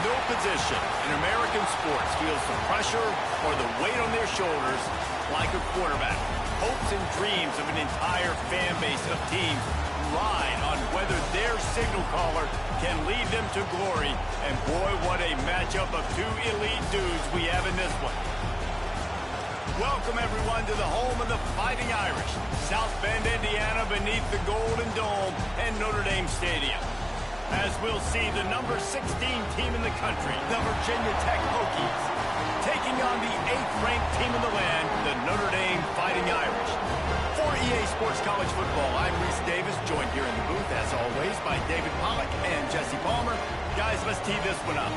no position in American sports feels the pressure or the weight on their shoulders like a quarterback. Hopes and dreams of an entire fan base of teams ride on whether their signal caller can lead them to glory. And boy, what a matchup of two elite dudes we have in this one. Welcome, everyone, to the home of the Fighting Irish, South Bend, Indiana, beneath the Golden Dome and Notre Dame Stadium. As we'll see the number 16 team in the country, the Virginia Tech Hokies, taking on the 8th-ranked team in the land, the Notre Dame Fighting Irish. For EA Sports College Football, I'm Reese Davis, joined here in the booth, as always, by David Pollack and Jesse Palmer. Guys, let's tee this one up.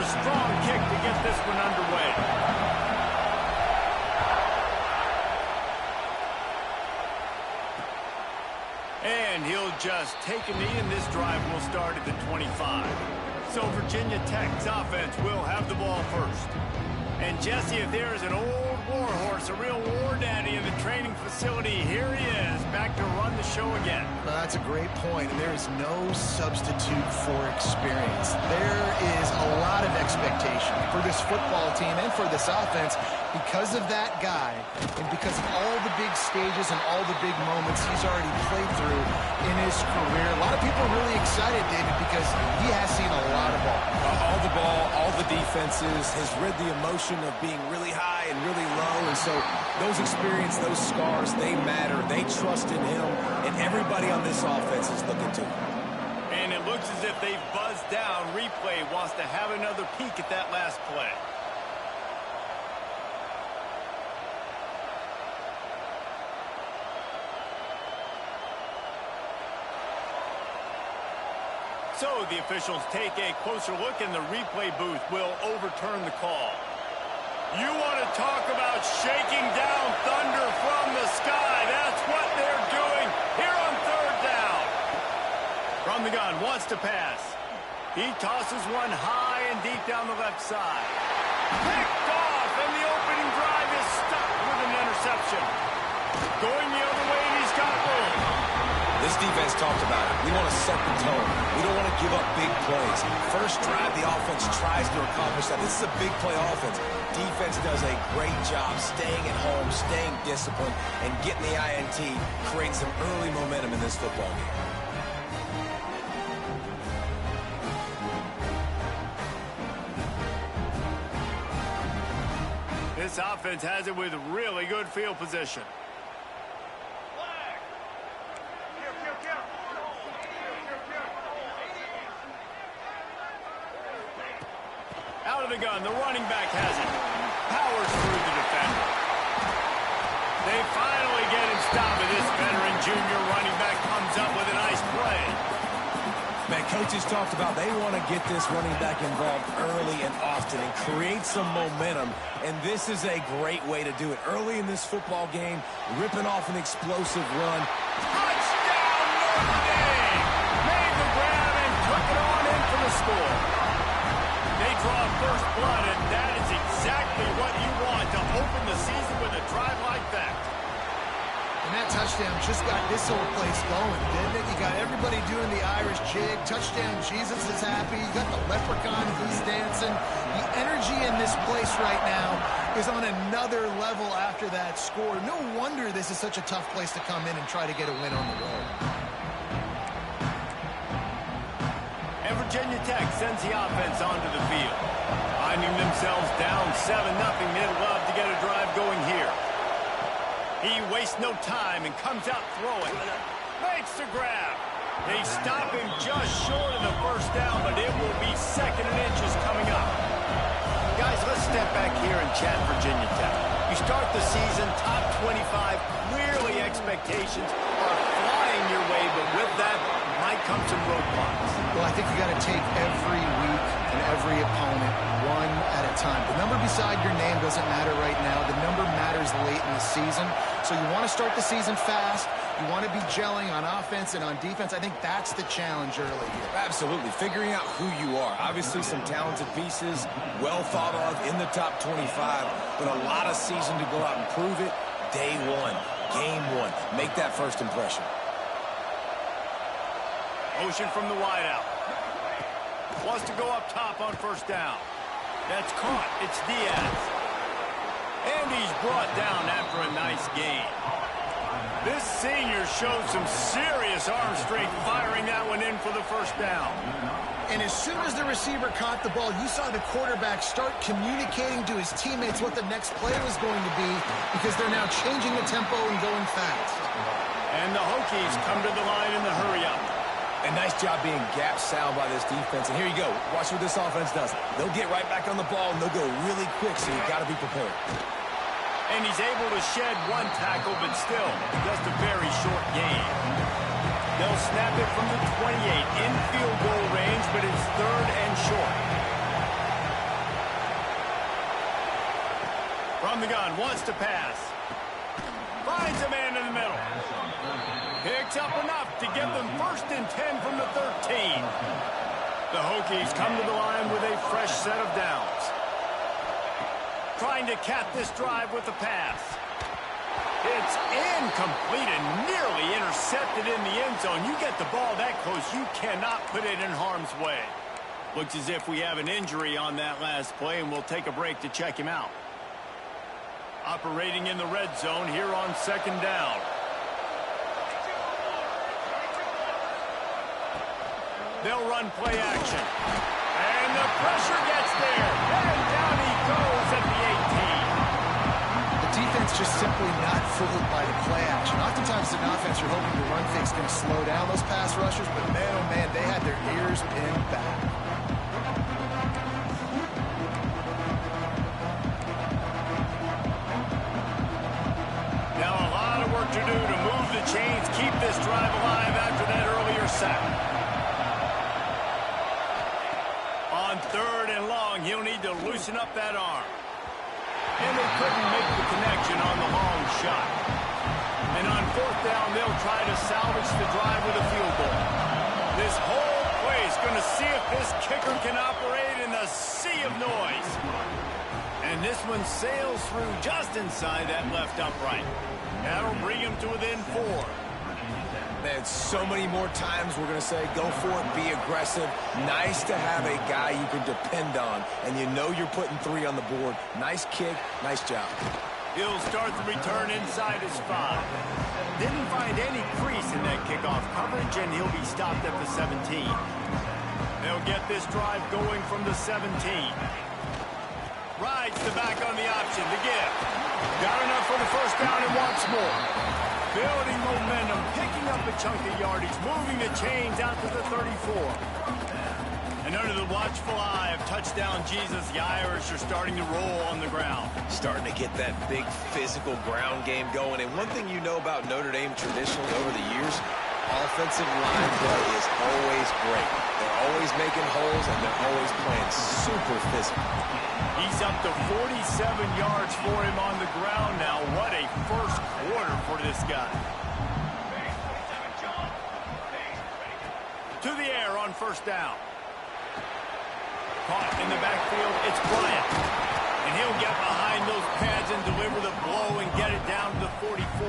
Strong kick to get this one underway. And he'll just take a knee, and this drive will start at the 25. So Virginia Tech's offense will have the ball first. And Jesse, if there is an old war horse, a real war daddy in the training facility, here he is, back to run the show again. Well, that's a great point, and there is no substitute for experience. There is a lot of expectation for this football team and for this offense because of that guy and because of all the big stages and all the big moments he's already played through in his career. A lot of people are really excited, David, because he has seen a lot of ball. All the ball, all the defenses, has read the emotion of being really high and really low, and so those experiences, those scars, they matter. They trust in him, and everybody on this offense is looking to him. And it looks as if they've buzzed down. Replay wants to have another peek at that last play. So the officials take a closer look, and the replay booth will overturn the call. You want to talk about shaking down thunder from the sky. That's what they're doing here on 3rd down. From the gun, wants to pass. He tosses one high and deep down the left side. Picked off, and the opening drive is stopped with an interception. Going the other way, and he's got room. This defense talked about it. We want to set the tone. We don't want to give up big plays. First drive, the offense tries to accomplish that. This is a big play offense. Defense does a great job staying at home, staying disciplined, and getting the INT, create some early momentum in this football game. This offense has it with really good field position. Out of the gun, the running back has it. Powers through the defender. They finally get him stopped, and this veteran junior running back comes up with a nice play. Man, coaches talked about they want to get this running back involved early and often and create some momentum, and this is a great way to do it. Early in this football game, ripping off an explosive run. Touchdown, Notre Dame! Made the grab and took it on in for the score. They draw first blood, and that is exactly what you want to open the season with a drive like that. And that touchdown just got this whole place going, didn't it? You got everybody doing the Irish jig. Touchdown, Jesus is happy. You got the leprechaun, he's dancing. The energy in this place right now is on another level after that score. No wonder this is such a tough place to come in and try to get a win on the road. And Virginia Tech sends the offense onto the field. Finding themselves down 7-0, they'd love to get a drive going here. He wastes no time and comes out throwing. Makes the grab. They stop him just short of the first down, but it will be 2nd and inches coming up. Guys, let's step back here and chat Virginia Tech. You start the season top 25. Clearly expectations are flying your way, but with that might come some roadblocks. Well, I think you got to take every week and every opponent one at a time. The number beside your name doesn't matter right now. The number matters late in the season. So you want to start the season fast. You want to be gelling on offense and on defense. I think that's the challenge early here. Absolutely. Figuring out who you are. Obviously some talented pieces, well thought of in the top 25, but a lot of season to go out and prove it. Day one, game one. Make that first impression. Motion from the wideout. Wants to go up top on first down. That's caught. It's Diaz. And he's brought down after a nice gain. This senior showed some serious arm strength firing that one in for the first down. And as soon as the receiver caught the ball, you saw the quarterback start communicating to his teammates what the next play was going to be because they're now changing the tempo and going fast. And the Hokies come to the line in the hurry-up. A nice job being gap sound by this defense. And here you go. Watch what this offense does. They'll get right back on the ball, and they'll go really quick, so you've got to be prepared. And he's able to shed one tackle, but still, just a very short gain. They'll snap it from the 28 in field goal range, but it's third and short. From the gun, wants to pass. Finds a man in the middle. Picks up enough to give them first and 10 from the 13. The Hokies come to the line with a fresh set of downs. Trying to cap this drive with the pass. It's incomplete and nearly intercepted in the end zone. You get the ball that close, you cannot put it in harm's way. Looks as if we have an injury on that last play, and we'll take a break to check him out. Operating in the red zone here on second down. They'll run play action. And the pressure gets there. And down he goes at the 18. The defense just simply not fooled by the play action. Oftentimes an offense you're hoping the run fake's going to slow down those pass rushers, but man, oh man, they had their ears pinned back. Now a lot of work to do to move the chains, keep this drive alive after that earlier sack. On third and long, he'll need to loosen up that arm. And they couldn't make the connection on the long shot. And on fourth down, they'll try to salvage the drive with a field goal. This whole play is going to see if this kicker can operate in the sea of noise. And this one sails through just inside that left upright. That'll bring him to within 4. Man, so many more times we're going to say, go for it, be aggressive. Nice to have a guy you can depend on, and you know you're putting 3 on the board. Nice kick, nice job. He'll start the return inside his 5. Didn't find any crease in that kickoff coverage, and he'll be stopped at the 17. They'll get this drive going from the 17. Rides the back on the option, the give. Got enough for the first down and wants more. Building momentum, picking up a chunk of yardage, moving the chains out to the 34. And under the watchful eye of touchdown Jesus, the Irish are starting to roll on the ground. Starting to get that big physical ground game going. And one thing you know about Notre Dame traditionally over the years, offensive line play is always great. They're always making holes, and they're always playing super physical. He's up to 47 yards for him on the ground now. What a first quarter for this guy. To the air on first down. Caught in the backfield, it's Bryant. And he'll get behind those pads and deliver the blow and get it down to the 44.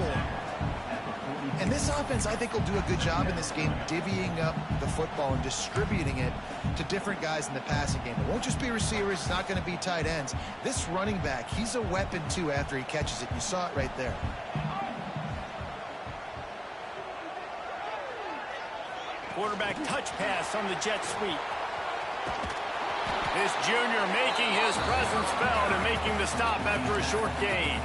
And this offense, I think, will do a good job in this game divvying up the football and distributing it to different guys in the passing game. It won't just be receivers. It's not going to be tight ends. This running back, he's a weapon, too, after he catches it. You saw it right there. Quarterback touch pass on the jet sweep. This junior making his presence felt and making the stop after a short gain.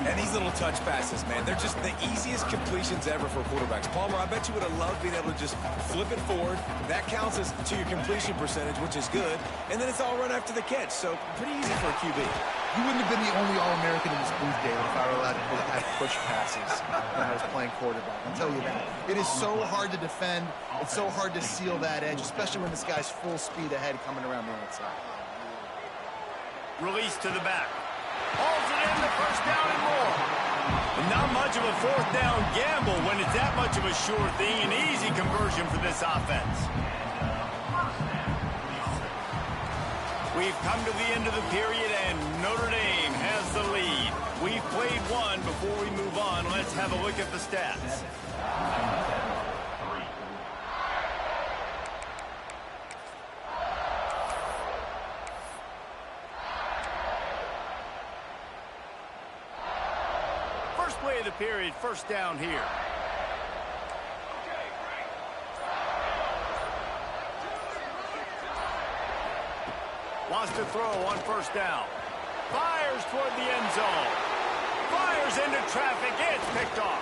And these little touch passes, man, they're just the easiest completions ever for quarterbacks. Palmer, I bet you would have loved being able to just flip it forward. That counts as to your completion percentage, which is good. And then it's all run after the catch, so pretty easy for a QB. You wouldn't have been the only All-American in this booth, David, if I were allowed to have push passes when I was playing quarterback. I'll tell you that. It is so hard to defend. It's so hard to seal that edge, especially when this guy's full speed ahead coming around the outside. Release to the back. Hauls it in, the first down and more. And not much of a fourth down gamble when it's that much of a sure thing. An easy conversion for this offense. We've come to the end of the period, and Notre Dame has the lead. We've played one. Before we move on, let's have a look at the stats. First play of the period, first down here. Wants to throw on first down. Fires toward the end zone. Fires into traffic. It's picked off.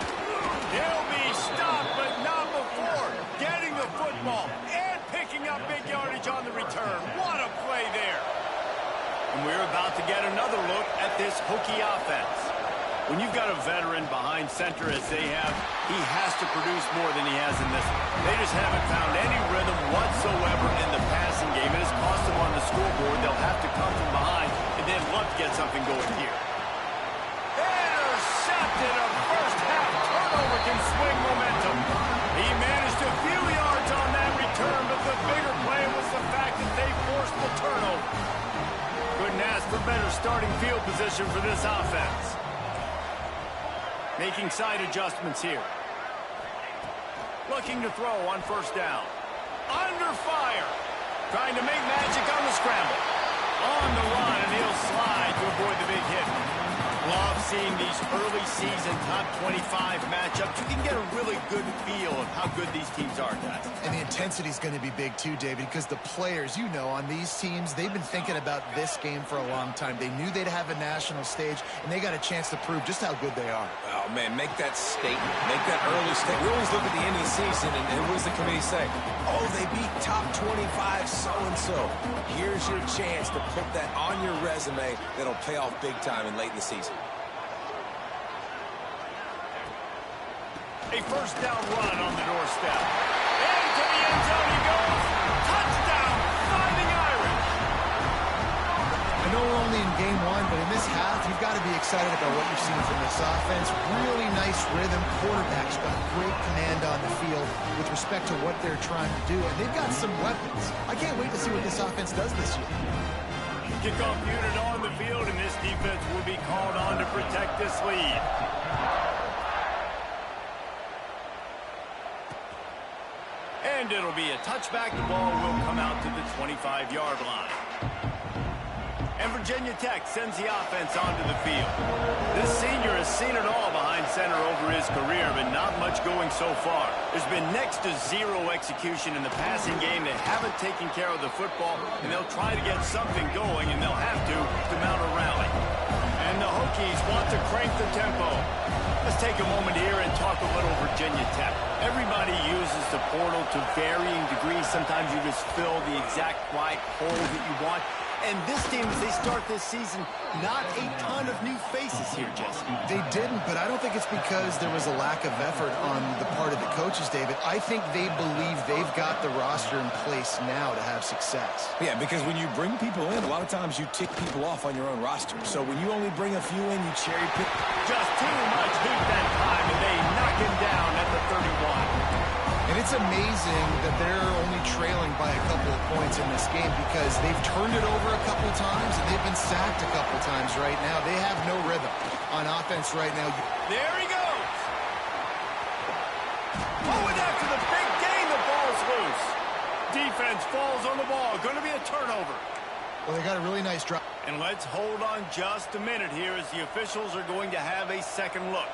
He'll be stopped, but not before getting the football and picking up big yardage on the return. What a play there. And we're about to get another look at this Hokie offense. When you've got a veteran behind center as they have, he has to produce more than he has in this one. They just haven't found any rhythm whatsoever in the passing game. It has cost them on the scoreboard. They'll have to come from behind, and they'd love to get something going here. Intercepted. A first-half turnover can swing momentum. He managed a few yards on that return, but the bigger play was the fact that they forced the turnover. Couldn't ask for better starting field position for this offense. Making side adjustments here. Looking to throw on first down. Under fire. Trying to make magic on the scramble. On the run, and he'll slide to avoid the big hit. Love seeing these early season top 25 matchups. You can get a really good feel of how good these teams are, guys. And the intensity is going to be big too, David, because the players, you know, on these teams, they've been thinking about this game for a long time. They knew they'd have a national stage, and they got a chance to prove just how good they are. Oh, man, make that statement. Make that early statement. We always look at the end of the season, and what does the committee say? Oh, they beat top 25 so-and-so. Here's your chance to put that on your resume that'll pay off big time and late in the season. A first down run on the doorstep. Into the end zone he goes. Touchdown, Fighting Irish. I know we're only in game one, but in this half, you've got to be excited about what you've seen from this offense. Really nice rhythm. Quarterback's got great command on the field with respect to what they're trying to do, and they've got some weapons. I can't wait to see what this offense does this year. Kickoff unit on the field, and this defense will be called on to protect this lead. And it'll be a touchback. The ball will come out to the 25-yard line. And Virginia Tech sends the offense onto the field. This senior has seen it all behind center over his career, but not much going so far. There's been next to zero execution in the passing game. They haven't taken care of the football, and they'll try to get something going, and they'll have to mount a rally. And the Hokies want to crank the tempo. Let's take a moment here and talk a little Virginia Tech. Everybody uses the portal to varying degrees. Sometimes you just fill the exact right hole that you want. And this team, as they start this season, not a ton of new faces here, Jesse. They didn't, but I don't think it's because there was a lack of effort on the part of the coaches, David. I think they believe they've got the roster in place now to have success. Yeah, because when you bring people in, a lot of times you tick people off on your own roster. So when you only bring a few in, you cherry pick. Just too much heat that time, and they knock him down at the 31. And it's amazing that they're only trailing by a couple of points in this game because they've turned it over a couple times and they've been sacked a couple times right now. They have no rhythm on offense right now. There he goes. Oh, and after the big gain, the ball's loose. Defense falls on the ball. Going to be a turnover. Well, they got a really nice drop. And let's hold on just a minute here as the officials are going to have a second look.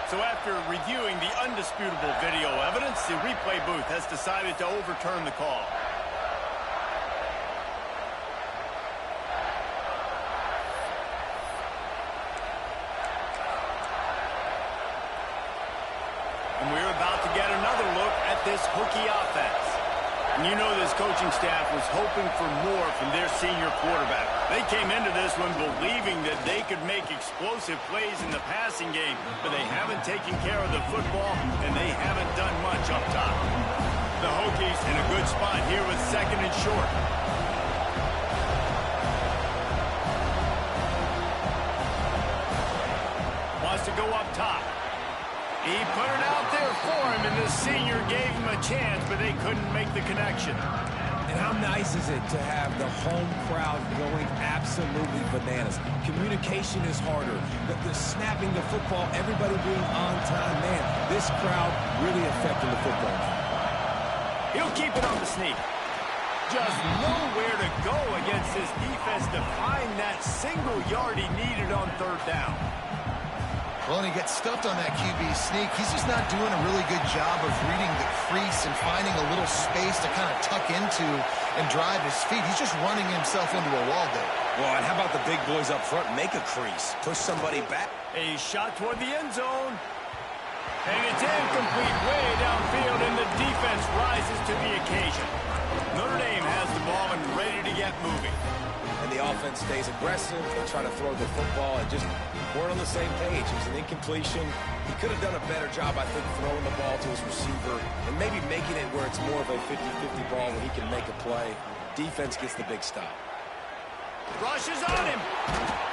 So after reviewing the undisputable video evidence, the replay booth has decided to overturn the call. another look at this Hokie offense. And you know this coaching staff was hoping for more from their senior quarterback. They came into this one believing that they could make explosive plays in the passing game, but they haven't taken care of the football, and they haven't done much up top. The Hokies in a good spot here with 2nd and short. Wants to go up top. He put it out there for him, and the senior gave him a chance, but they couldn't make the connection. And how nice is it to have the home crowd going absolutely bananas? Communication is harder. The snapping the football, everybody being on time. Man, this crowd really affecting the football. He'll keep it on the sneak. Just nowhere to go against this defense to find that single yard he needed on 3rd down. Well, and he gets stuffed on that QB sneak. He's just not doing a really good job of reading the crease and finding a little space to kind of tuck into and drive his feet. He's just running himself into a wall there. Well, and how about the big boys up front? Make a crease. Push somebody back. A shot toward the end zone. And it's incomplete way downfield, and the defense rises to the occasion. Notre Dame has the ball and ready to get moving. And the offense stays aggressive. They try to throw the football and just weren't on the same page. It was an incompletion. He could have done a better job, I think, throwing the ball to his receiver and maybe making it where it's more of a 50-50 ball where he can make a play. Defense gets the big stop. Rushes on him.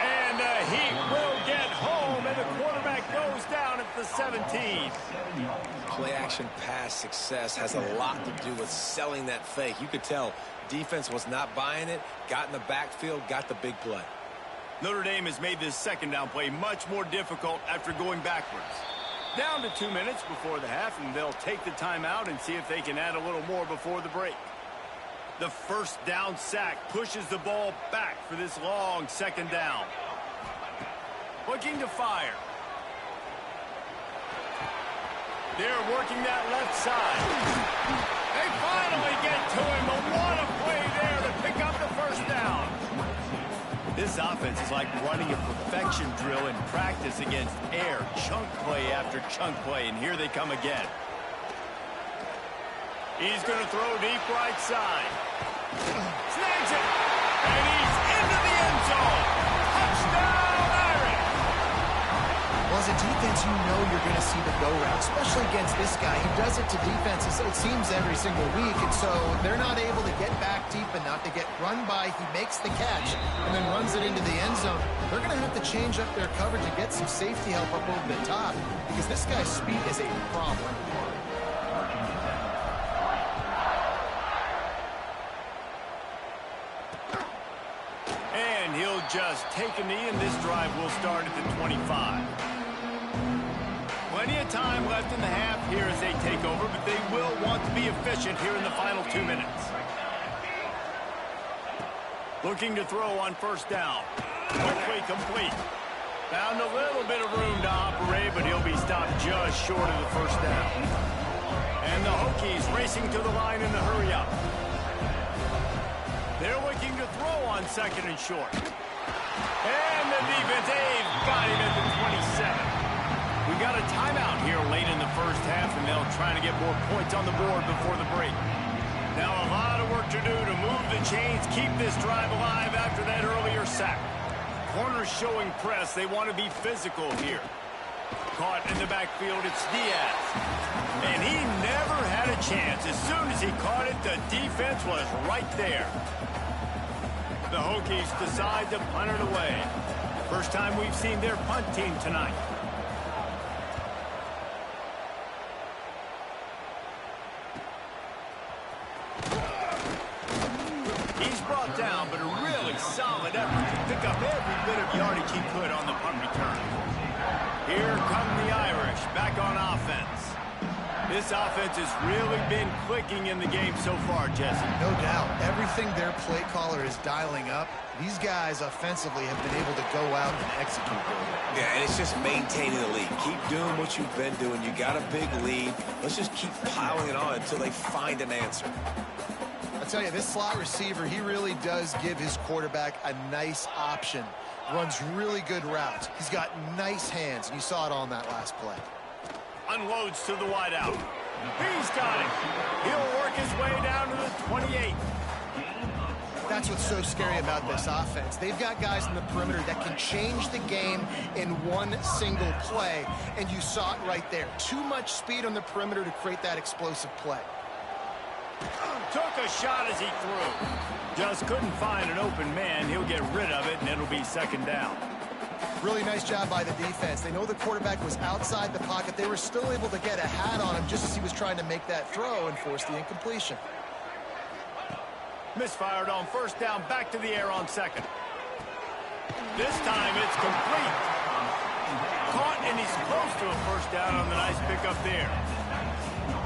And he will get home, and the quarterback goes down at the 17. Play-action pass success has a lot to do with selling that fake. You could tell defense was not buying it, got in the backfield, got the big play. Notre Dame has made this 2nd down play much more difficult after going backwards. Down to 2 minutes before the half, and they'll take the timeout and see if they can add a little more before the break. The 1st down sack pushes the ball back for this long 2nd down. Looking to fire. They're working that left side. They finally get to him, but what a play there to pick up the 1st down. This offense is like running a perfection drill in practice against air, chunk play after chunk play, and here they come again. He's going to throw deep right side. Snags it, and he's into the end zone. Touchdown, Irish! Well, as a defense, you know you're going to see the go route, especially against this guy. He does it to defenses, it seems, every single week, and so they're not able to get back deep enough to get run by. He makes the catch and then runs it into the end zone. They're going to have to change up their coverage and get some safety help up over the top because this guy's speed is a problem. And he'll just take a knee, and this drive will start at the 25. Plenty of time left in the half here as they take over, but they will want to be efficient here in the final 2 minutes. Looking to throw on 1st down. Quickly complete. Found a little bit of room to operate, but he'll be stopped just short of the 1st down. And the Hokies racing to the line in the hurry up. They're looking to throw on 2nd and short. And the defense, they've got him at the 27. We got a timeout here late in the 1st half, and they'll try to get more points on the board before the break. Now a lot of work to do to move the chains, keep this drive alive after that earlier sack. Corners showing press. They want to be physical here. Caught in the backfield, it's Diaz. And he never had a chance. As soon as he caught it, the defense was right there. The Hokies decide to punt it away. First time we've seen their punt team tonight. He's brought down, but a really solid effort to pick up every bit of yardage he could on the punt return. Here come the Irish back on offense. This offense has really been clicking in the game so far, Jesse. No doubt. Everything their play caller is dialing up, these guys offensively have been able to go out and execute. Yeah, and it's just maintaining the lead. Keep doing what you've been doing. You got a big lead. Let's just keep piling it on until they find an answer. I tell you, this slot receiver, he really does give his quarterback a nice option. Runs really good routes. He's got nice hands, and you saw it on that last play. Unloads to the wideout. He's got it. He'll work his way down to the 28. That's what's so scary about this offense. They've got guys in the perimeter that can change the game in one single play, and you saw it right there. Too much speed on the perimeter to create that explosive play. Took a shot as he threw. Just couldn't find an open man. He'll get rid of it, and it'll be second down. Really nice job by the defense. They know the quarterback was outside the pocket. They were still able to get a hat on him just as he was trying to make that throw and force the incompletion. Misfired on first down, back to the air on second. This time it's complete. Caught, and he's close to a first down on the nice pickup there.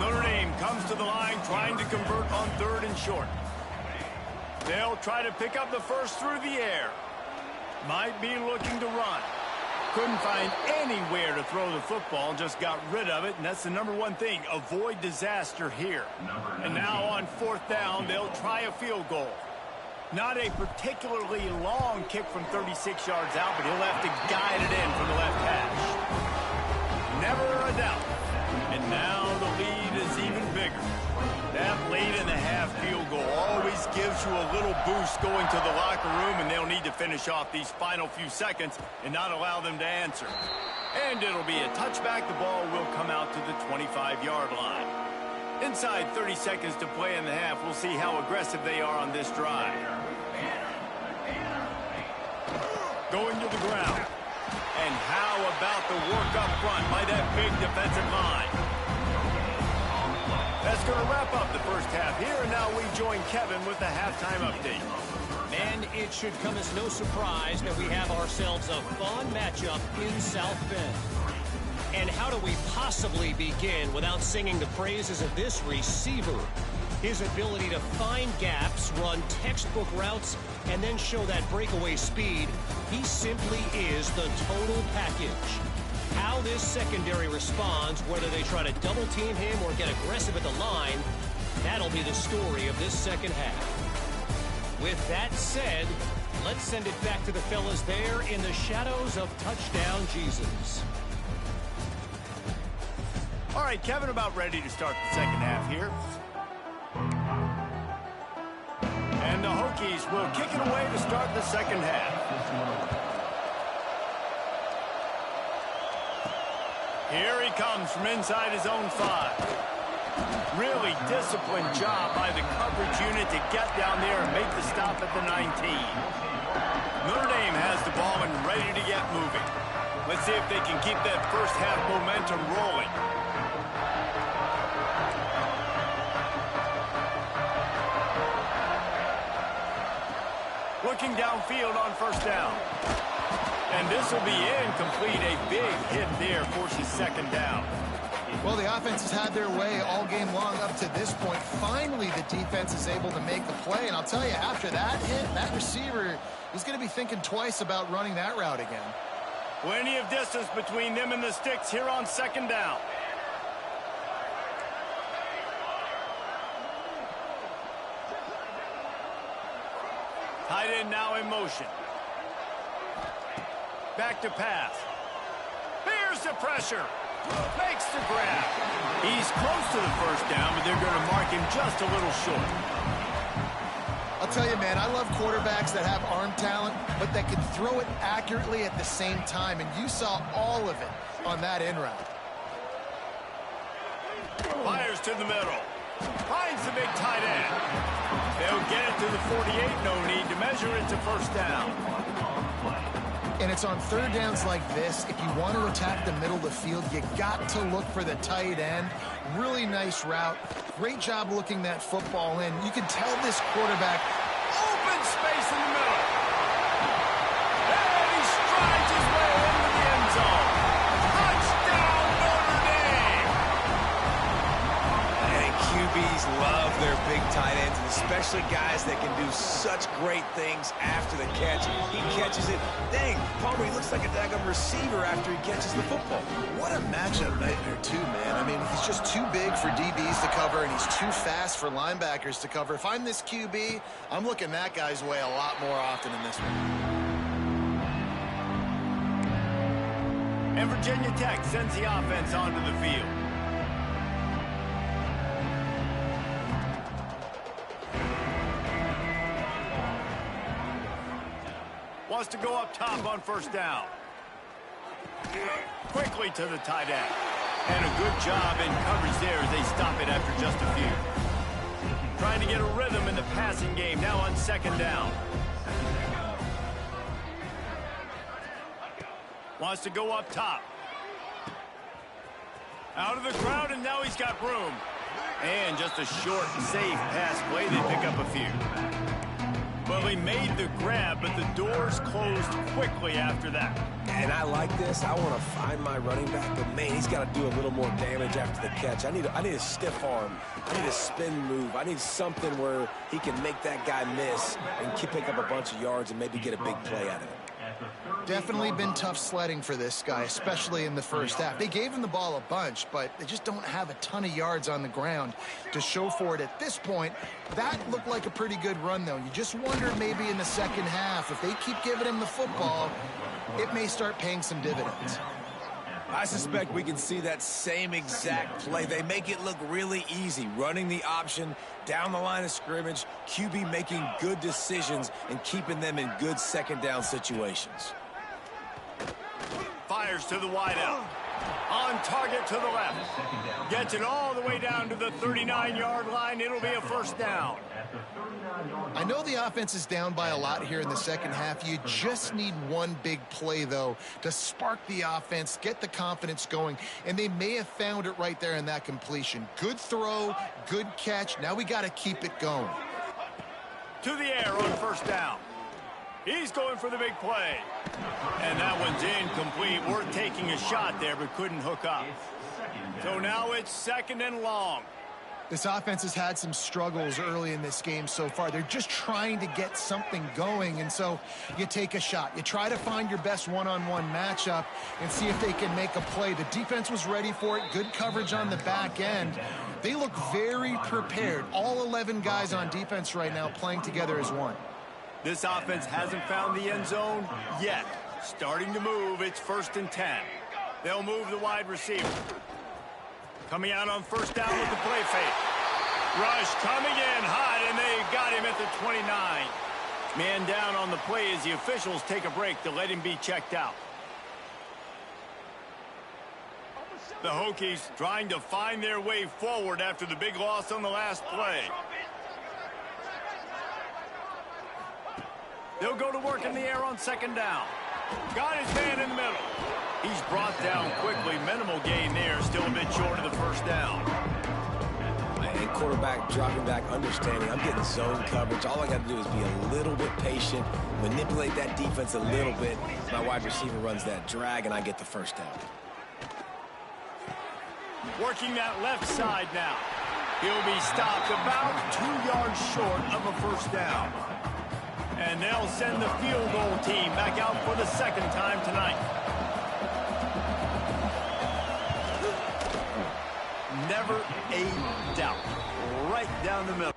Notre Dame comes to the line trying to convert on third and short. They'll try to pick up the first through the air. Might be looking to run. Couldn't find anywhere to throw the football, just got rid of it, and that's the number one thing. Avoid disaster here. And now on fourth down, they'll try a field goal. Not a particularly long kick from 36 yards out, but he'll have to guide it in from the left hash. Never a doubt. And now the lead is even bigger. That late-in-the-half field goal always gives you a little boost going to the locker room, and they'll need to finish off these final few seconds and not allow them to answer. And it'll be a touchback. The ball will come out to the 25-yard line. Inside 30 seconds to play in the half. We'll see how aggressive they are on this drive. Going to the ground. And how about the work up front by that big defensive line? That's going to wrap up the first half here, and now we join Kevin with the halftime update. And it should come as no surprise that we have ourselves a fun matchup in South Bend. And how do we possibly begin without singing the praises of this receiver? His ability to find gaps, run textbook routes, and then show that breakaway speed. He simply is the total package. How this secondary responds, whether they try to double team him or get aggressive at the line, that'll be the story of this second half. With that said, let's send it back to the fellas there in the shadows of Touchdown Jesus. All right, Kevin, about ready to start the second half here. And the Hokies will kick it away to start the second half. Here he comes from inside his own 5. Really disciplined job by the coverage unit to get down there and make the stop at the 19. Notre Dame has the ball and ready to get moving. Let's see if they can keep that first half momentum rolling. Looking downfield on first down. And this will be incomplete. A big hit there forces second down. Well, the offense has had their way all game long up to this point. Finally, the defense is able to make the play. And I'll tell you, after that hit, that receiver is going to be thinking twice about running that route again. Plenty of distance between them and the sticks here on second down. Tight end now in motion. Back to pass. Here's the pressure. Makes the grab. He's close to the first down, but they're going to mark him just a little short. I'll tell you, man, I love quarterbacks that have arm talent, but that can throw it accurately at the same time, and you saw all of it on that in route. Fires to the middle. Finds the big tight end. They'll get it to the 48. No need to measure it to first down. And it's on third downs like this. If you want to attack the middle of the field, you got to look for the tight end. Really nice route. Great job looking that football in. You can tell this quarterback, open space in the middle. And he strides his way into the end zone. Touchdown, Notre Dame! And QBs love their big tight ends, and especially guys that can do such great things after the catch. He catches it. Dang, Palmer, he looks like a daggum receiver after he catches the football. what a matchup nightmare too, man. I mean, he's just too big for DBs to cover, and he's too fast for linebackers to cover. If I'm this QB, I'm looking that guy's way a lot more often in this one. And Virginia Tech sends the offense onto the field. Wants to go up top on first down. Quickly to the tight end. And a good job in coverage there as they stop it after just a few. Trying to get a rhythm in the passing game now on second down. Wants to go up top. Out of the crowd, and now he's got room. And just a short, safe pass play. They pick up a few. Well, he made the grab, but the doors closed quickly after that. And I like this. I want to find my running back, but man, he's got to do a little more damage after the catch. I need a stiff arm. I need a spin move. I need something where he can make that guy miss and pick up a bunch of yards and maybe get a big play out of it. Definitely been tough sledding for this guy, especially in the first half. They gave him the ball a bunch, but they just don't have a ton of yards on the ground to show for it at this point. That looked like a pretty good run, though. You just wonder maybe in the second half, if they keep giving him the football, it may start paying some dividends. I suspect we can see that same exact play. They make it look really easy, running the option down the line of scrimmage, QB making good decisions and keeping them in good second down situations. Fires to the wideout. On target to the left. Gets it all the way down to the 39-yard line. It'll be a first down. I know the offense is down by a lot here in the second half. You just need one big play, though, to spark the offense, get the confidence going, and they may have found it right there in that completion. Good throw, good catch. Now we got to keep it going. To the air on first down. He's going for the big play. And that one's incomplete. Worth taking a shot there, but couldn't hook up. So now it's second and long. This offense has had some struggles early in this game so far. They're just trying to get something going, and so you take a shot. You try to find your best one-on-one matchup and see if they can make a play. The defense was ready for it. Good coverage on the back end. They look very prepared. All 11 guys on defense right now playing together as one. This offense hasn't found the end zone yet. Starting to move. It's 1st and 10. They'll move the wide receiver. Coming out on first down with the play fake. Rush coming in hot, and they got him at the 29. Man down on the play as the officials take a break to let him be checked out. The Hokies trying to find their way forward after the big loss on the last play. They'll go to work in the air on second down. Got his man in the middle. He's brought down quickly. Minimal gain there. Still a bit short of the first down. And quarterback dropping back, understanding I'm getting zone coverage. All I got to do is be a little bit patient, manipulate that defense a little bit. My wide receiver runs that drag, and I get the first down. Working that left side now. He'll be stopped about 2 yards short of a first down. And they'll send the field goal team back out for the second time tonight. Never a doubt. Right down the middle.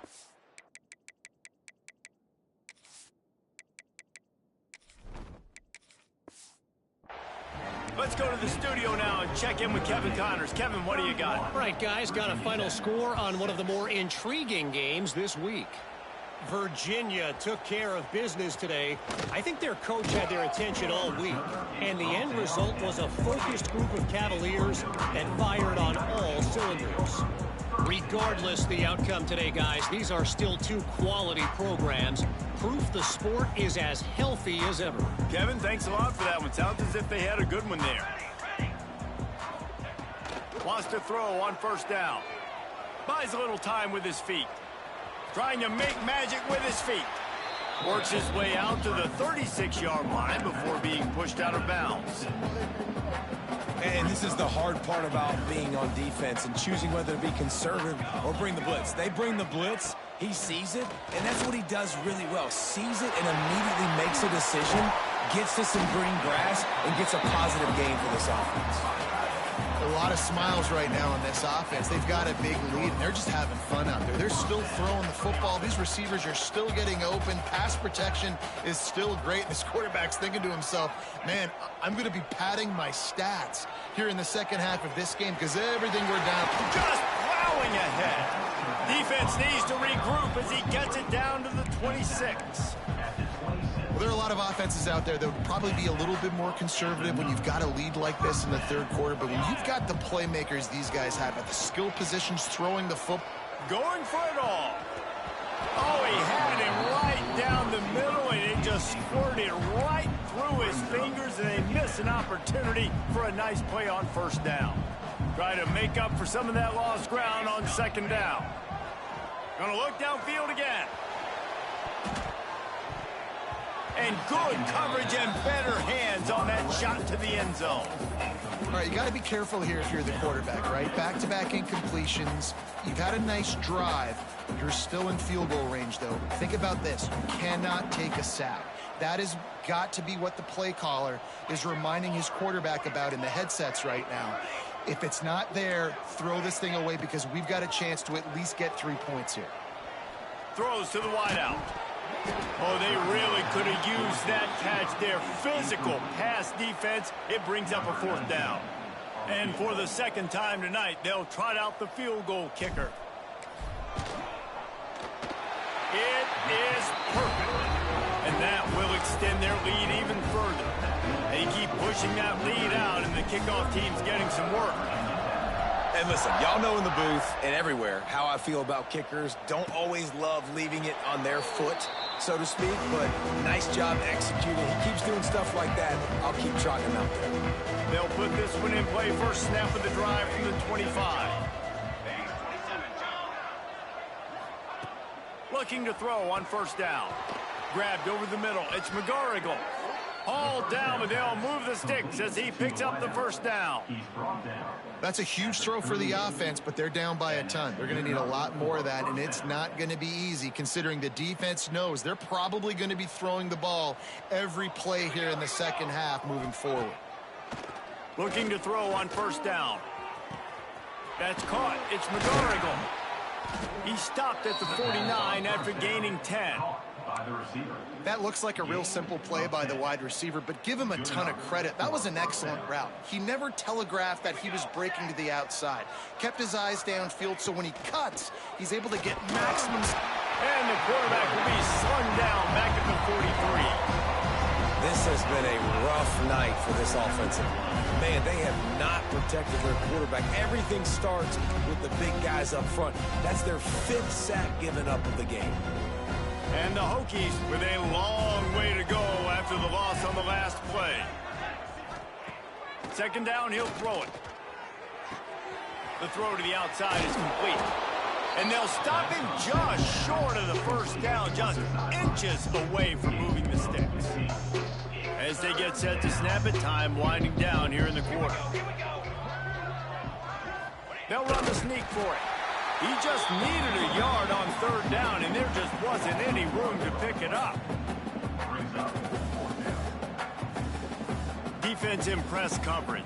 Let's go to the studio now and check in with Kevin Connors. Kevin, what do you got? All right, guys, got a final score on one of the more intriguing games this week. Virginia took care of business today. I think their coach had their attention all week, and the end result was a focused group of Cavaliers that fired on all cylinders. Regardless the outcome today, guys, these are still two quality programs. Proof the sport is as healthy as ever. Kevin, thanks a lot for that one. Sounds as if they had a good one there. Wants to throw on first down. Buys a little time with his feet. Trying to make magic with his feet. Works his way out to the 36-yard line before being pushed out of bounds. And this is the hard part about being on defense and choosing whether to be conservative or bring the blitz. They bring the blitz, he sees it, and that's what he does really well. Sees it and immediately makes a decision, gets to some green grass, and gets a positive gain for this offense. A lot of smiles right now on this offense. They've got a big lead, and they're just having fun out there. They're still throwing the football. These receivers are still getting open. Pass protection is still great. This quarterback's thinking to himself, man, I'm going to be padding my stats here in the second half of this game because everything we're down. Just plowing ahead. Defense needs to regroup as he gets it down to the 26. Well, there are a lot of offenses out there that would probably be a little bit more conservative when you've got a lead like this in the third quarter. But when you've got the playmakers these guys have at the skill positions, throwing the football. Going for it all. Oh, he had him right down the middle, and it just squirted right through his fingers, and they miss an opportunity for a nice play on first down. Try to make up for some of that lost ground on second down. Gonna look downfield again. And good coverage and better hands on that shot to the end zone. All right, you got to be careful here if you're the quarterback, right? Back-to-back incompletions. You've had a nice drive. You're still in field goal range, though. Think about this. You cannot take a sack. That has got to be what the play caller is reminding his quarterback about in the headsets right now. If it's not there, throw this thing away because we've got a chance to at least get 3 points here. Throws to the wideout. Oh, they really could have used that catch there. Physical pass defense. It brings up a fourth down. And for the second time tonight, they'll trot out the field goal kicker. It is perfect. And that will extend their lead even further. They keep pushing that lead out, and the kickoff team's getting some work. And listen, y'all know in the booth and everywhere how I feel about kickers. Don't always love leaving it on their foot, so to speak, but nice job executing. He keeps doing stuff like that. I'll keep trotting him out there. They'll put this one in play. First snap of the drive from the 25. Looking to throw on first down. Grabbed over the middle. It's McGarrigle. Hauled down, but they'll move the sticks as he picks up the first down. That's a huge throw for the offense, but they're down by a ton. They're going to need a lot more of that, and it's not going to be easy considering the defense knows they're probably going to be throwing the ball every play here in the second half moving forward. Looking to throw on first down. That's caught. It's McGarrigle. He stopped at the 49 after gaining 10. That looks like a real simple play by the wide receiver, but give him a ton of credit. That was an excellent route. He never telegraphed that he was breaking to the outside. Kept his eyes downfield, so when he cuts, he's able to get maximum. And the quarterback will be slung down back at the 43. This has been a rough night for this offensive line. Man, they have not protected their quarterback. Everything starts with the big guys up front. That's their 5th sack given up of the game. And the Hokies with a long way to go after the loss on the last play. Second down, he'll throw it. The throw to the outside is complete. And they'll stop him just short of the first down, just inches away from moving the sticks. As they get set to snap it, time winding down here in the quarter. They'll run the sneak for it. He just needed a yard on third down, and there just wasn't any room to pick it up. Defense in press coverage.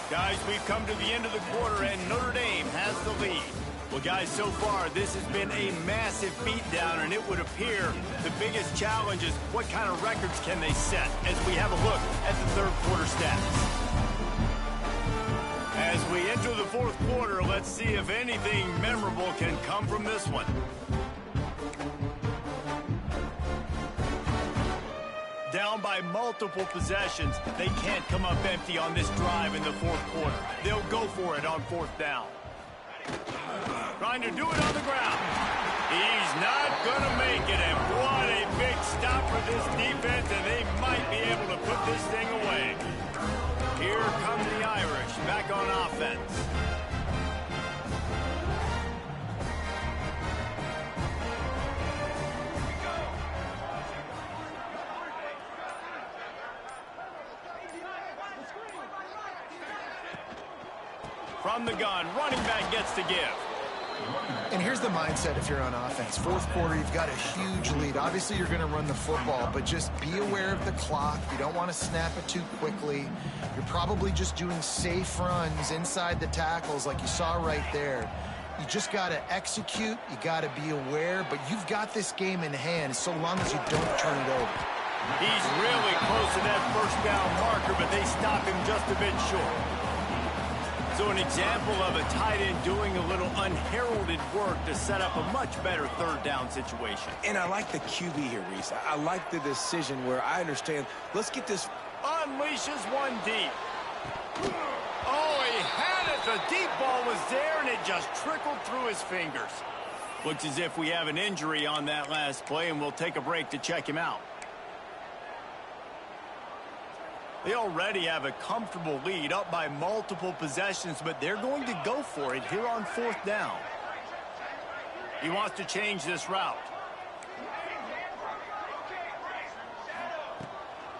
Guys, we've come to the end of the quarter, and Notre Dame has the lead. Well, guys, so far, this has been a massive beatdown, and it would appear the biggest challenge is what kind of records can they set as we have a look at the third quarter stats. As we enter the fourth quarter, let's see if anything memorable can come from this one. Down by multiple possessions, they can't come up empty on this drive in the fourth quarter. They'll go for it on fourth down. Trying to do it on the ground. He's not going to make it, and what a big stop for this defense, and they might be able to put this thing away. Here come the Irish back on offense. From the gun, running back gets to give. And here's the mindset if you're on offense. Fourth quarter, you've got a huge lead. Obviously, you're going to run the football, but just be aware of the clock. You don't want to snap it too quickly. You're probably just doing safe runs inside the tackles like you saw right there. You just got to execute. You got to be aware, but you've got this game in hand so long as you don't turn it over. He's really close to that first down marker, but they stop him just a bit short. So an example of a tight end doing a little unheralded work to set up a much better third down situation. And I like the QB here, Reese. I like the decision where I understand, let's get this. Unleashes one deep. Oh, he had it. The deep ball was there, and it just trickled through his fingers. Looks as if we have an injury on that last play, and we'll take a break to check him out. They already have a comfortable lead, up by multiple possessions, but they're going to go for it here on fourth down. He wants to change this route.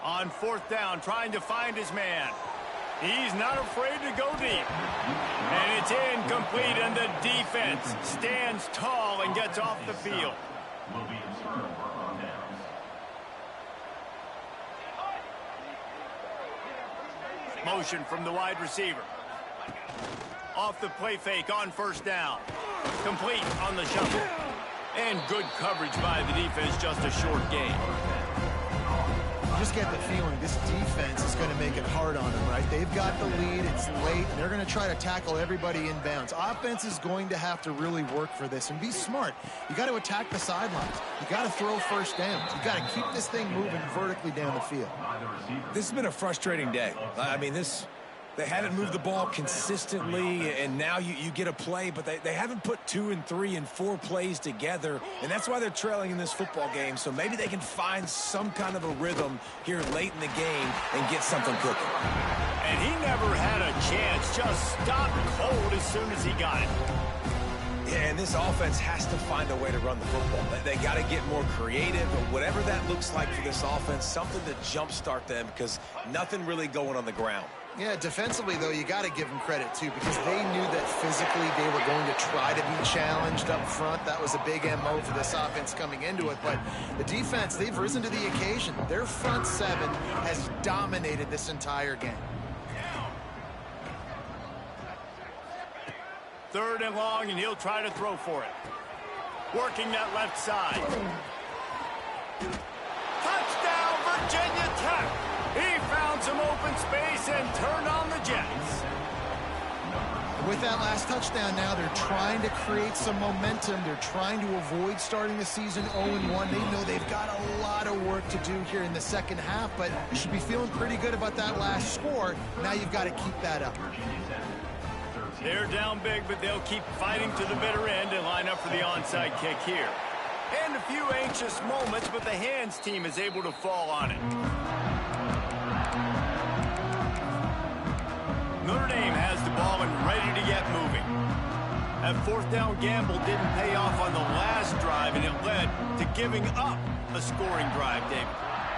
On fourth down, trying to find his man. He's not afraid to go deep. And it's incomplete, and the defense stands tall and gets off the field. Motion from the wide receiver. Off the play fake on first down. Complete on the shuffle. And good coverage by the defense, just a short gain. Just get the feeling this defense is going to make it hard on them, right? They've got the lead. It's late. They're going to try to tackle everybody inbounds. Offense is going to have to really work for this and be smart. You got to attack the sidelines. You got to throw first downs. You got to keep this thing moving vertically down the field. This has been a frustrating day. I mean, they haven't moved the ball consistently, and now you get a play, but they haven't put 2 and 3 and 4 plays together, and that's why they're trailing in this football game. So maybe they can find some kind of a rhythm here late in the game and get something cooking. And he never had a chance, just stopped cold as soon as he got it. Yeah, and this offense has to find a way to run the football. They got to get more creative, but whatever that looks like for this offense, something to jumpstart them, because nothing really going on the ground. Yeah, defensively, though, you got to give them credit, too, because they knew that physically they were going to try to be challenged up front. That was a big MO for this offense coming into it. But the defense, they've risen to the occasion. Their front seven has dominated this entire game. Third and long, and he'll try to throw for it. Working that left side. Touchdown, Virginia Tech! He found some open space and turned on the Jets. With that last touchdown now, they're trying to create some momentum. They're trying to avoid starting the season 0-1. They know they've got a lot of work to do here in the second half, but you should be feeling pretty good about that last score. Now you've got to keep that up. They're down big, but they'll keep fighting to the bitter end and line up for the onside kick here. And a few anxious moments, but the hands team is able to fall on it. Notre Dame has the ball and ready to get moving. That fourth down gamble didn't pay off on the last drive, and it led to giving up a scoring drive, David.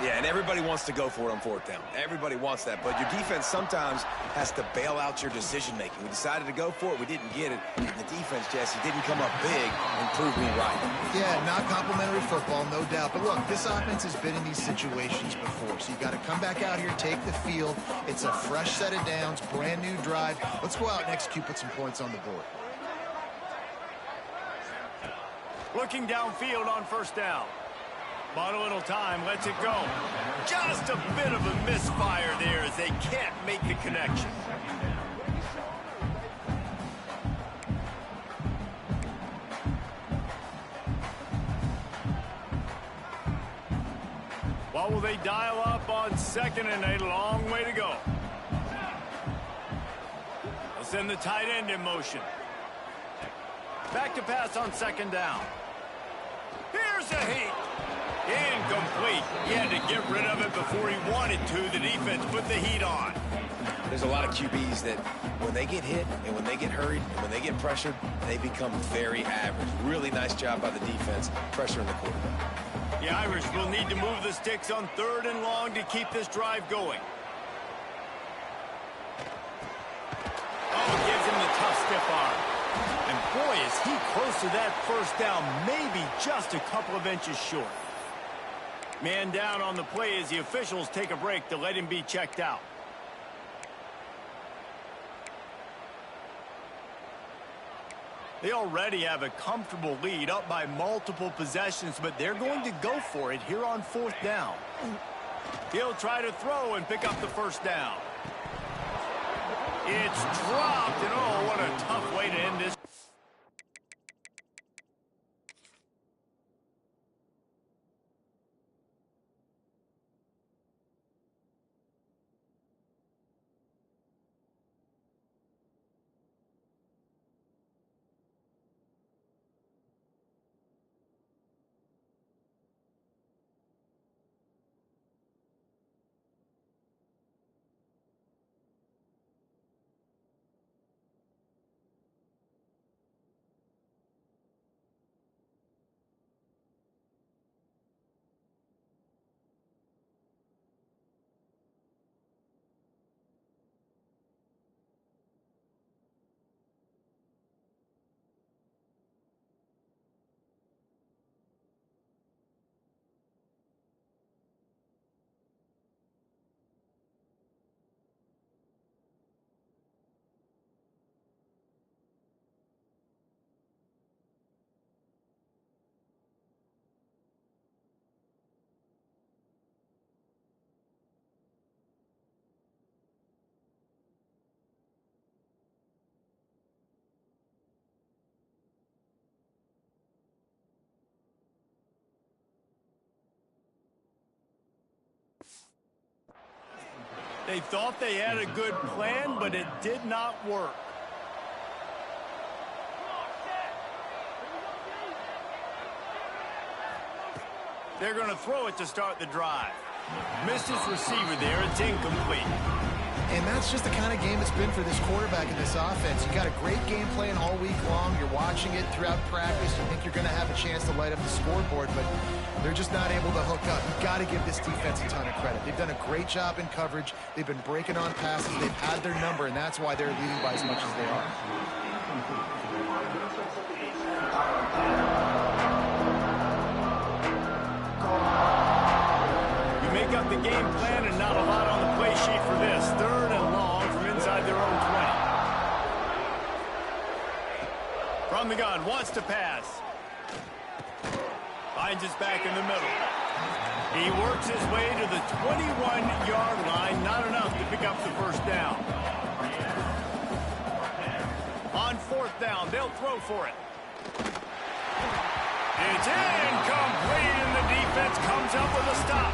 Yeah, and everybody wants to go for it on fourth down. Everybody wants that, but your defense sometimes has to bail out your decision-making. We decided to go for it. We didn't get it. And the defense, Jesse, didn't come up big and prove me right. Yeah, not complimentary football, no doubt. But look, this offense has been in these situations before, so you got to come back out here, take the field. It's a fresh set of downs, brand new drive. Let's go out and execute, put some points on the board. Looking downfield on first down. Bought a little time, lets it go. Just a bit of a misfire there as they can't make the connection. What will they dial up on second and a long way to go? They'll send the tight end in motion. Back to pass on second down. Here's a heat. Incomplete. He had to get rid of it before he wanted to. The defense put the heat on. There's a lot of QBs that when they get hit and when they get hurried and when they get pressured, they become very average. Really nice job by the defense, pressuring the quarterback. The Irish will need to move the sticks on third and long to keep this drive going. Oh, gives him the tough stiff arm. And boy, is he close to that first down, maybe just a couple of inches short. Man down on the play as the officials take a break to let him be checked out. They already have a comfortable lead, up by multiple possessions, but they're going to go for it here on fourth down. He'll try to throw and pick up the first down. It's dropped, and oh, what a tough way to end this. They thought they had a good plan, but it did not work. They're going to throw it to start the drive. Missed his receiver there. It's incomplete. And that's just the kind of game it's been for this quarterback in this offense. You got a great game plan all week long. You're watching it throughout practice. You think you're going to have a chance to light up the scoreboard, but they're just not able to hook up. You've got to give this defense a ton of credit. They've done a great job in coverage. They've been breaking on passes. They've had their number, and that's why they're leading by as much as they are. You make up the game plan and not a lot on the play sheet for this. 3rd and long from inside their own 20. From the gun, wants to pass. Finds his back in the middle. He works his way to the 21-yard line. Not enough to pick up the first down. On 4th down, they'll throw for it. It's incomplete, and the defense comes up with a stop.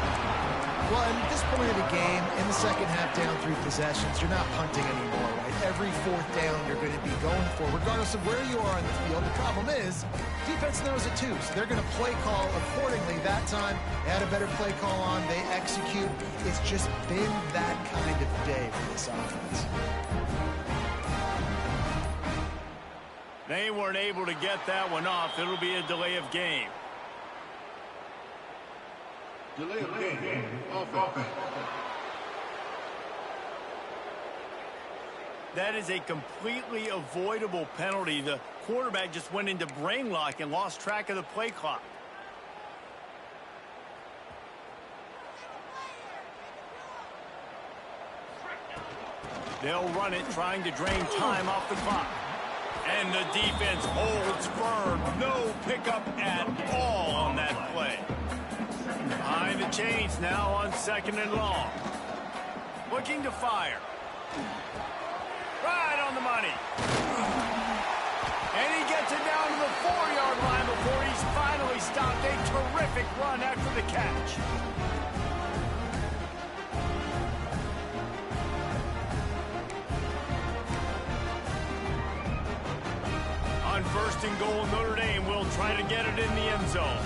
Well, at this point of the game, in the second half down 3 possessions, you're not punting anymore, right? Every 4th down you're going to be going for, regardless of where you are on the field. The problem is, defense knows it too, so they're going to play call accordingly. That time, they had a better play call on. They execute. It's just been that kind of day for this offense. They weren't able to get that one off. It'll be a delay of game. Delay of game. Offense. That is a completely avoidable penalty. The quarterback just went into brain lock and lost track of the play clock. They'll run it, trying to drain time off the clock. And the defense holds firm. No pickup at all on that play. Behind the chains now on 2nd and long. Looking to fire. Right on the money. And he gets it down to the 4-yard line before he's finally stopped. A terrific run after the catch. On 1st and goal, Notre Dame will try to get it in the end zone.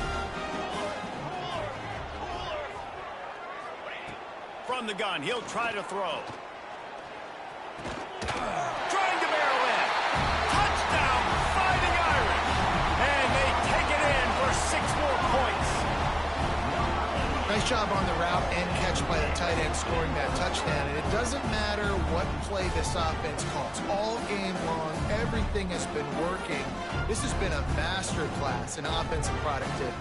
From the gun, he'll try to throw. Trying to barrel in. Touchdown, Fighting Irish. And they take it in for 6 more points. Nice job on the route and catch by the tight end scoring that touchdown. And it doesn't matter what play this offense calls. All game long, everything has been working. This has been a master class in offensive productivity.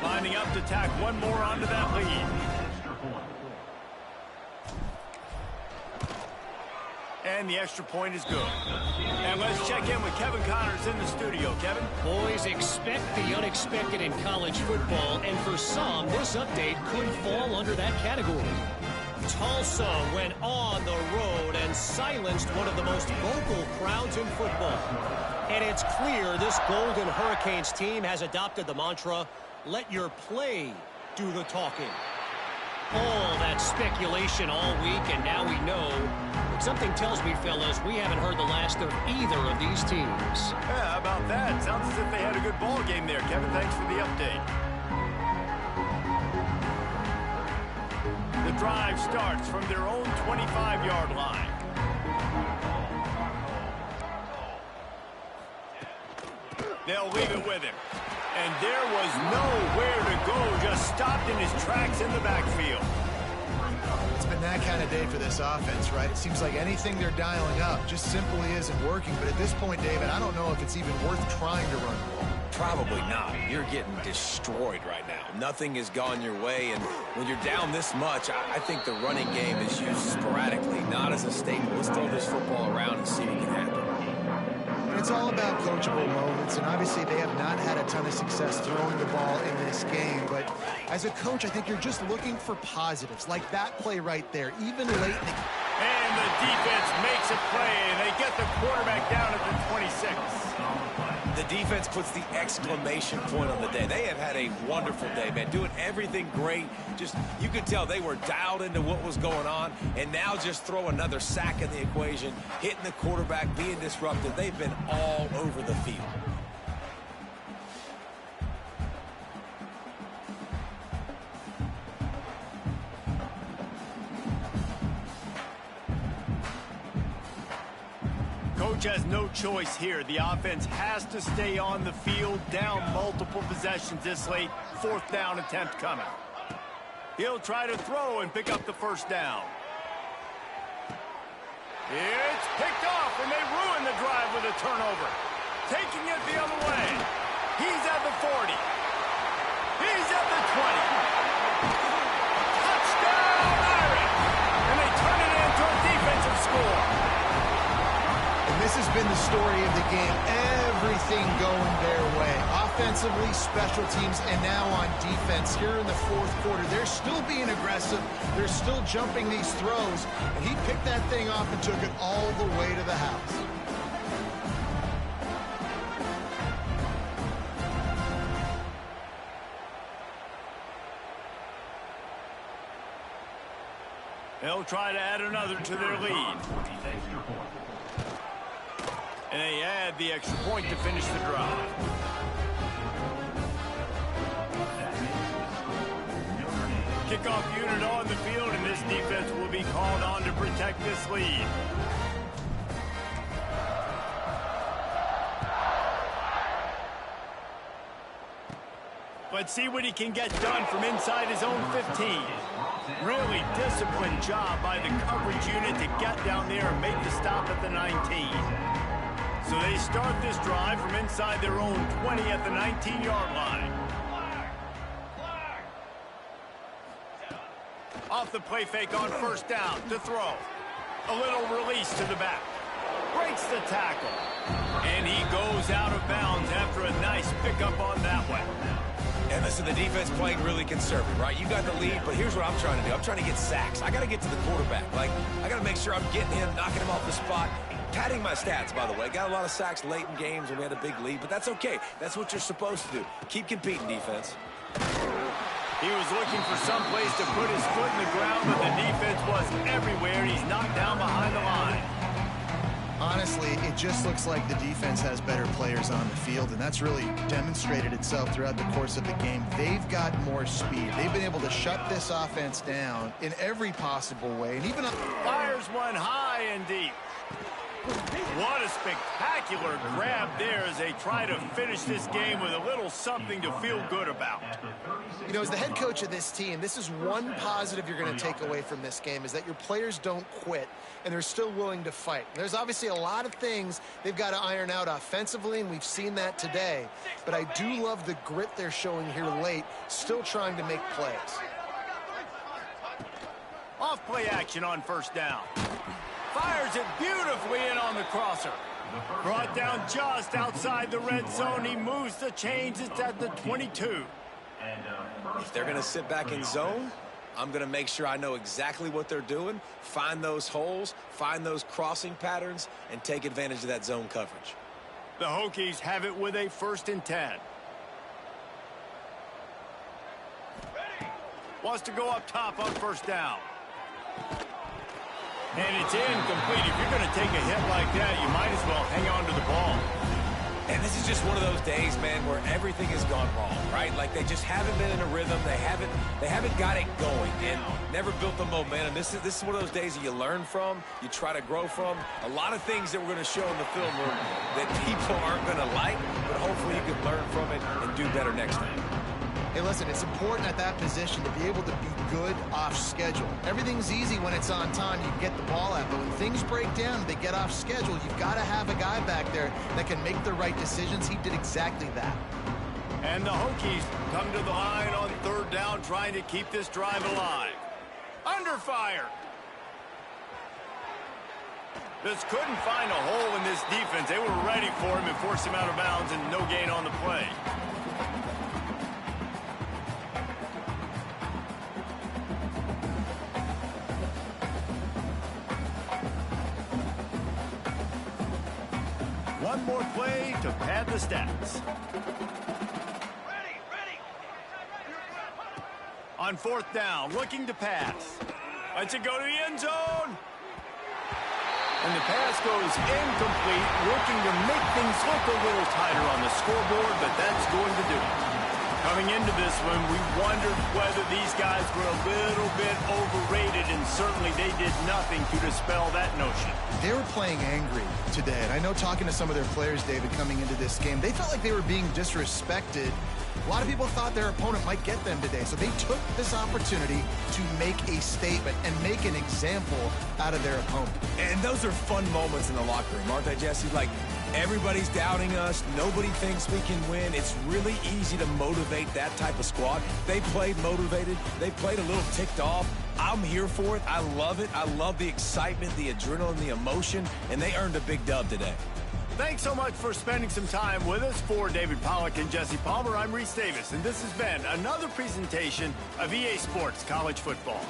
Lining up to tack one more onto that lead. And the extra point is good. And let's check in with Kevin Connors in the studio. Kevin? Boys, expect the unexpected in college football, and for some, this update could fall under that category. Tulsa went on the road and silenced one of the most vocal crowds in football. And it's clear this Golden Hurricanes team has adopted the mantra, let your play do the talking. All that speculation all week, and now we know. But something tells me, fellas, we haven't heard the last of either of these teams. Yeah, how about that? Sounds as if they had a good ball game there. Kevin, thanks for the update. The drive starts from their own 25-yard line. They'll leave it with him. And there was nowhere to go, just stopped in his tracks in the backfield. It's been that kind of day for this offense, right? It seems like anything they're dialing up just simply isn't working. But at this point, David, I don't know if it's even worth trying to run the ball. Probably not. You're getting destroyed right now. Nothing has gone your way, and when you're down this much, I think the running game is used sporadically, not as a staple. Let's throw this football around and see what can happen. It's all about coachable moments, and obviously they have not had a ton of success throwing the ball in this game. But as a coach, I think you're just looking for positives, like that play right there, even late in the... And the defense makes a play, and they get the quarterback down at the 26. The defense puts the exclamation point on the day. They have had a wonderful day, man, doing everything great. Just, you could tell they were dialed into what was going on, and now just throw another sack in the equation, hitting the quarterback, being disruptive. They've been all over the field. Coach has no choice here. The offense has to stay on the field, down multiple possessions this late. 4th down attempt coming. He'll try to throw and pick up the first down. It's picked off, and they ruin the drive with a turnover. Taking it the other way. He's at the 40. He's at the 20. Touchdown, Irish! And they turn it into a defensive score. This has been the story of the game. Everything going their way. Offensively, special teams, and now on defense here in the 4th quarter. They're still being aggressive. They're still jumping these throws. And he picked that thing off and took it all the way to the house. They'll try to add another to their lead. And they add the extra point to finish the drive. Kickoff unit on the field, and this defense will be called on to protect this lead. Let's see what he can get done from inside his own 15. Really disciplined job by the coverage unit to get down there and make the stop at the 19. So they start this drive from inside their own 20 at the 19-yard line. Off the play fake on 1st down to throw. A little release to the back. Breaks the tackle. And he goes out of bounds after a nice pickup on that one. And listen, the defense playing really conservative, right? You got the lead, but here's what I'm trying to do. I'm trying to get sacks. I got to get to the quarterback. Like, I got to make sure I'm getting him, knocking him off the spot. Padding my stats, by the way. Got a lot of sacks late in games when we had a big lead, but that's okay. That's what you're supposed to do. Keep competing, defense. He was looking for some place to put his foot in the ground, but the defense was everywhere. He's knocked down behind the line. Honestly, it just looks like the defense has better players on the field, and that's really demonstrated itself throughout the course of the game. They've got more speed. They've been able to shut this offense down in every possible way. And even fires one high and deep. What a spectacular grab there as they try to finish this game with a little something to feel good about. You know, as the head coach of this team, this is one positive you're going to take away from this game, is that your players don't quit and they're still willing to fight. There's obviously a lot of things they've got to iron out offensively, and we've seen that today. But I do love the grit they're showing here late, still trying to make plays. Off play action on 1st down. Fires it beautifully in on the crosser. Brought down just outside the red zone. He moves the chains. It's at the 22. If they're going to sit back in zone, I'm going to make sure I know exactly what they're doing, find those holes, find those crossing patterns, and take advantage of that zone coverage. The Hokies have it with a 1st and 10. Wants to go up top on 1st down. And it's incomplete. If you're going to take a hit like that, you might as well hang on to the ball. And this is just one of those days, man, where everything has gone wrong, right? Like they just haven't been in a rhythm. They haven't got it going and never built the momentum. This is one of those days that you learn from, you try to grow from. A lot of things that we're going to show in the film room that people aren't going to like, but hopefully you can learn from it and do better next time. Hey, listen, it's important at that position to be able to be good off schedule. Everything's easy when it's on time. You get the ball out, but when things break down, they get off schedule. You've got to have a guy back there that can make the right decisions. He did exactly that. And the Hokies come to the line on 3rd down, trying to keep this drive alive. Under fire. Just couldn't find a hole in this defense. They were ready for him and forced him out of bounds, and no gain on the play. One more play to pad the stats. On 4th down, looking to pass. Lets it go to the end zone. And the pass goes incomplete, working to make things look a little tighter on the scoreboard, but that's going to do it. Coming into this one, we wondered whether these guys were a little bit overrated, and certainly they did nothing to dispel that notion. They were playing angry today, and I know talking to some of their players, David, coming into this game, they felt like they were being disrespected. A lot of people thought their opponent might get them today, so they took this opportunity to make a statement and make an example out of their opponent. And those are fun moments in the locker room, aren't they, Jesse? Like, everybody's doubting us. Nobody thinks we can win. It's really easy to motivate that type of squad. They played motivated. They played a little ticked off. I'm here for it. I love it. I love the excitement, the adrenaline, the emotion, and they earned a big dub today. Thanks so much for spending some time with us. For David Pollack and Jesse Palmer, I'm Reese Davis, and this has been another presentation of EA Sports College Football.